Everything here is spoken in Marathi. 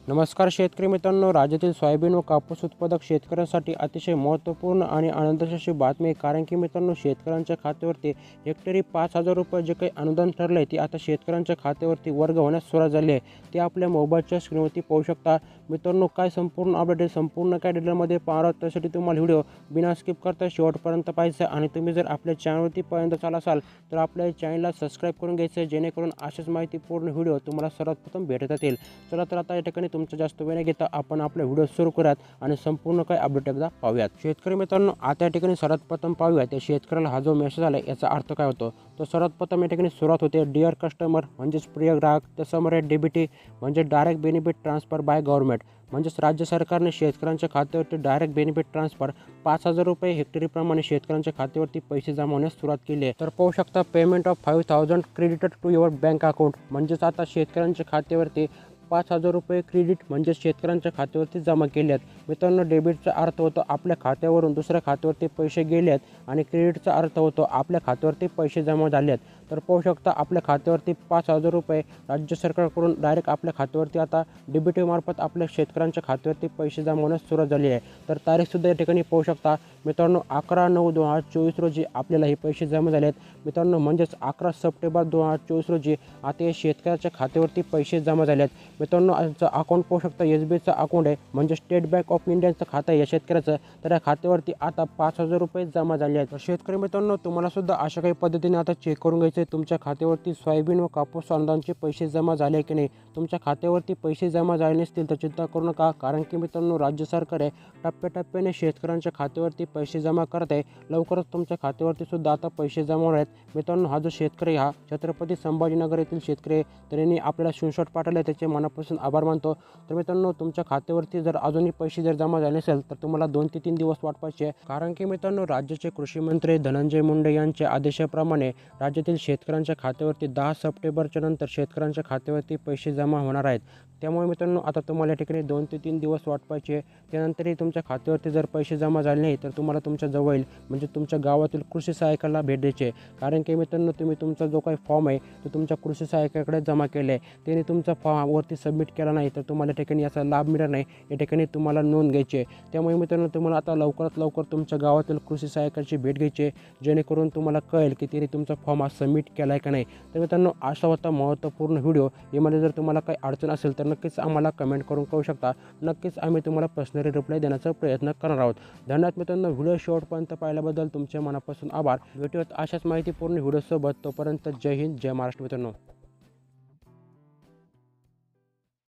नमस्कार शेतकरी मित्रांनो, राज्यातील सोयाबीन व कापूस उत्पादक शेतकऱ्यांसाठी अतिशय महत्त्वपूर्ण आणि आनंदाची अशी बातमी आहे. कारण की मित्रांनो, शेतकऱ्यांच्या खात्यावरती हेक्टरी 5,000 रुपये जे काही अनुदान ठरलं आहे ते आता शेतकऱ्यांच्या खात्यावरती वर्ग होण्यास सुरुवात झाली आहे. ते आपल्या मोबाईलच्या स्क्रीनवरती पाहू शकता. मित्रांनो, काय संपूर्ण अपडेट आहे, संपूर्ण काय डिटेलमध्ये पाहणार, त्यासाठी तुम्हाला व्हिडिओ बिना स्किप करता शेवटपर्यंत पाहायचं आहे. आणि तुम्ही जर आपल्या चॅनलवरती पहिल्यांदा आला असाल तर आपल्या चॅनलला सबस्क्राईब करून घ्यायचं आहे, जेणेकरून अशाच माहितीपूर्ण व्हिडिओ तुम्हाला सर्वात प्रथम भेटत येतील. चला तर आता या ठिकाणी तुमचं जास्त वेळ न घेता आपण आपला व्हिडिओ सुरू करूयात आणि संपूर्ण काही अपडेट एकदा पाहूयात. शेतकरी मित्रांनो, आता या ठिकाणी सर्वात प्रथम पाहूया त्या शेतकऱ्याला हा जो मेसेज आला याचा अर्थ काय होतो. तर सर्वात प्रथम या ठिकाणी सुरुवात होते डिअर कस्टमर म्हणजेच प्रिय ग्राहक, त्यासमोर आहे डीबीटी म्हणजे direct benefit transfer by government म्हणजेच राज्य सरकारने शेतकऱ्यांच्या खात्यावरती डायरेक्ट बेनिफिट ट्रान्सफर 5,000 रुपये हेक्टरीप्रमाणे शेतकऱ्यांच्या खात्यावरती पैसे जमा होण्यास सुरुवात केली आहे. तर पाहू शकता payment of 5,000 credited to your bank account म्हणजेच आता शेतकऱ्यांच्या खात्यावरती 5,000 रुपये क्रेडिट म्हणजे शेतकऱ्यांच्या खात्यावरती जमा केले आहेत. मित्रांनो, डेबिटचा अर्थ होतो आपल्या खात्यावरून दुसऱ्या खात्यावरती पैसे गेले आहेत आणि क्रेडिटचा अर्थ होतो आपल्या खात्यावरती पैसे जमा झाले आहेत. तर पाहू शकता आपल्या खात्यावरती 5,000 रुपये राज्य सरकारकडून डायरेक्ट आपल्या खात्यावरती आता डीबीटी मार्फत आपल्या शेतकऱ्यांच्या खात्यावरती पैसे जमा होण्यास सुरुवात झाली आहे. तर तारीखसुद्धा या ठिकाणी पाहू शकता मित्रांनो, 11/9/2024 रोजी आपल्याला हे पैसे जमा झाले आहेत. मित्रांनो, म्हणजेच 11 सप्टेंबर 2024 रोजी आता या शेतकऱ्याच्या खात्यावरती पैसे जमा झाले आहेत. मित्रांनो, यांचं अकाउंट पाहू शकता SBIचं अकाउंट आहे म्हणजे स्टेट बँक ऑफ इंडियाचं खातं आहे या शेतकऱ्याचं. तर या खात्यावरती आता 5,000 रुपये जमा झाले आहेत. तर शेतकरी मित्रांनो, तुम्हाला सुद्धा अशा काही पद्धतीने आता चेक करून घ्यायचं आहे तुमच्या खात्यावरती सोयाबीन व कापूस अनुदानचे पैसे जमा झाले की नाही. तुमच्या खात्यावरती पैसे जमा झाले नसतील तर चिंता करू नका, कारण की मित्रांनो राज्य सरकार आहे टप्प्याटप्प्याने शेतकऱ्यांच्या खात्यावरती पैसे जमा करत आहे. लवकरच तुमच्या खात्यावरती सुद्धा आता पैसे जमा होणार आहेत. मित्रांनो, हा जो शेतकरी हा छत्रपती संभाजीनगर येथील शेतकरी आहे, तर यांनी आपल्याला स्क्रीनशॉट पाठवले, त्याचे मनापासून आभार मानतो. तर मित्रांनो, तुमच्या खात्यावरती जर अजूनही पैसे जर जमा झाले नसेल तर तुम्हाला 2 ते 3 दिवस वाट पाहायची आहे. कारण की मित्रांनो, राज्याचे कृषी मंत्री धनंजय मुंडे यांच्या आदेशाप्रमाणे राज्यातील शेतकऱ्यांच्या खात्यावरती 10 सप्टेंबरच्या नंतर शेतकऱ्यांच्या खात्यावरती पैसे जमा होणार आहेत. त्यामुळे मित्रांनो, आता तुम्हाला या ठिकाणी 2 ते 3 दिवस वाट पाहायची आहे. त्यानंतरही तुमच्या खात्यावरती जर पैसे जमा झाले नाही तर तुम्हाला तुमच्या जवळ म्हणजे तुमच्या गावातील कृषी सहाय्यकाला भेट द्यायची आहे. कारण की मित्रांनो, तुम्ही तुमचा जो काही फॉर्म आहे तो तुमच्या कृषी सहाय्यकाकडे जमा केला आहे, त्याने तुमचा फॉर्मवरती सबमिट केला नाही तर तुम्हाला या ठिकाणी याचा लाभ मिळणार नाही. या ठिकाणी तुम्हाला नोंद घ्यायची आहे. त्यामुळे मित्रांनो, तुम्हाला आता लवकरात लवकर तुमच्या गावातील कृषी सहाय्यकाची भेट घ्यायची आहे, जेणेकरून तुम्हाला कळेल की त्याने तुमचा फॉर्म हा सबमिट केला आहे का नाही. तर मित्रांनो, असा होता महत्त्वपूर्ण व्हिडिओ. यामध्ये जर तुम्हाला काही अडचण असेल तर नक्कीच आम्हाला कमेंट करून कळू शकता. नक्कीच आम्ही तुम्हाला पर्सनली रिप्लाय देण्याचा प्रयत्न करणार आहोत. धन्यवाद मित्रांनो, व्हिडिओ शेवटपर्यंत पाहिल्याबद्दल तुमच्या मनापासून आभार. भेटूयात अशाच माहितीपूर्ण व्हिडिओसोबत. तोपर्यंत जय हिंद, जय महाराष्ट्र मित्रांनो.